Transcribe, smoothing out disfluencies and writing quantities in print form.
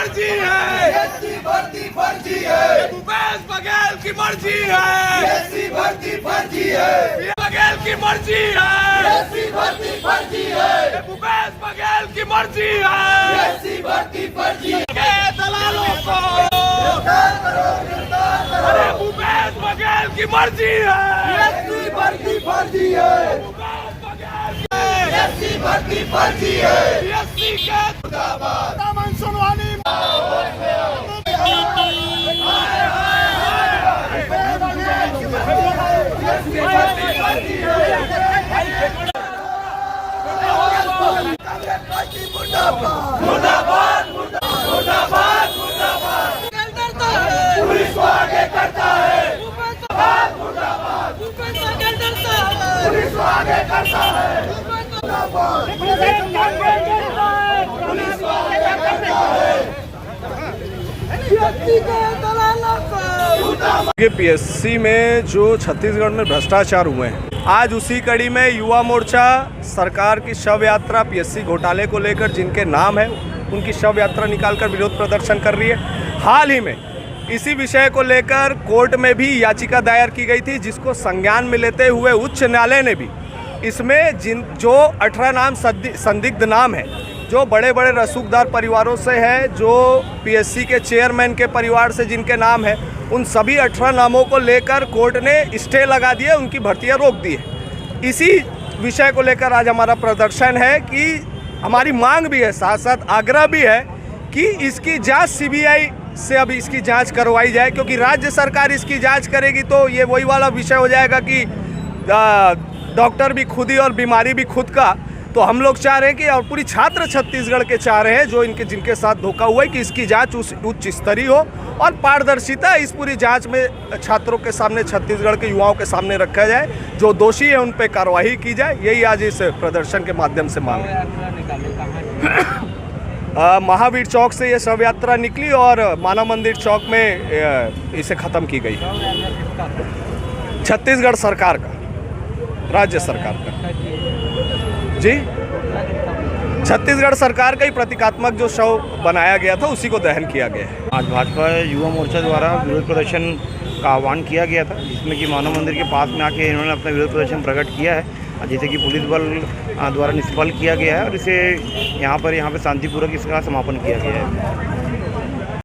मर्जी है, एससी भर्ती फर्जी है, भूपेश बघेल की मर्जी है, एससी भर्ती फर्जी है, बघेल की मर्जी है, एससी भर्ती फर्जी है, भूपेश बघेल की मर्जी है, एससी भर्ती फर्जी है। के दलालों को अरे भूपेश बघेल की मर्जी है, एससी भर्ती फर्जी है, भूपेश बघेल की एससी भर्ती फर्जी है। एससी के दामन सुनवानी मुर्दाबाद मुर्दाबाद मुर्दाबाद पुलिस को आगे करता है, मुर्दाबाद पुलिस को आगे करता है, पुलिस को आगे करता है। पीएससी में जो छत्तीसगढ़ में भ्रष्टाचार हुए हैं, आज उसी कड़ी में युवा मोर्चा सरकार की शव यात्रा पीएससी घोटाले को लेकर जिनके नाम है उनकी शव यात्रा निकालकर विरोध प्रदर्शन कर रही है। हाल ही में इसी विषय को लेकर कोर्ट में भी याचिका दायर की गई थी, जिसको संज्ञान में लेते हुए उच्च न्यायालय ने भी इसमें जो 18 नाम संदिग्ध नाम है, जो बड़े बड़े रसूखदार परिवारों से है, जो पीएससी के चेयरमैन के परिवार से जिनके नाम है, उन सभी 18 नामों को लेकर कोर्ट ने स्टे लगा दिए, उनकी भर्तियां रोक दी है। इसी विषय को लेकर आज हमारा प्रदर्शन है कि हमारी मांग भी है, साथ साथ आग्रह भी है कि इसकी जांच सीबीआई से अब इसकी जांच करवाई जाए, क्योंकि राज्य सरकार इसकी जांच करेगी तो ये वही वाला विषय हो जाएगा कि डॉक्टर भी खुद ही और बीमारी भी खुद का। तो हम लोग चाह रहे हैं कि और पूरी छात्र छत्तीसगढ़ के चाह रहे हैं जो जिनके साथ धोखा हुआ है कि इसकी जांच उच्च स्तरीय हो और पारदर्शिता इस पूरी जांच में छात्रों के सामने, छत्तीसगढ़ के युवाओं के सामने रखा जाए, जो दोषी है उन पर कार्रवाई की जाए। यही आज इस प्रदर्शन के माध्यम से मांग है। महावीर चौक से ये शव यात्रा निकली और मानव मंदिर चौक में इसे ख़त्म की गई। छत्तीसगढ़ सरकार का, राज्य सरकार का जी, छत्तीसगढ़ सरकार का ही प्रतीकात्मक जो शव बनाया गया था उसी को दहन किया गया है। आज भाजपा युवा मोर्चा द्वारा विरोध प्रदर्शन का आह्वान किया गया था, जिसमें कि मानव मंदिर के पास में आके इन्होंने अपना विरोध प्रदर्शन प्रकट किया है, जिसे कि पुलिस बल द्वारा निष्फल किया गया है और इसे यहाँ पे शांतिपूर्वक इसका समापन किया गया है।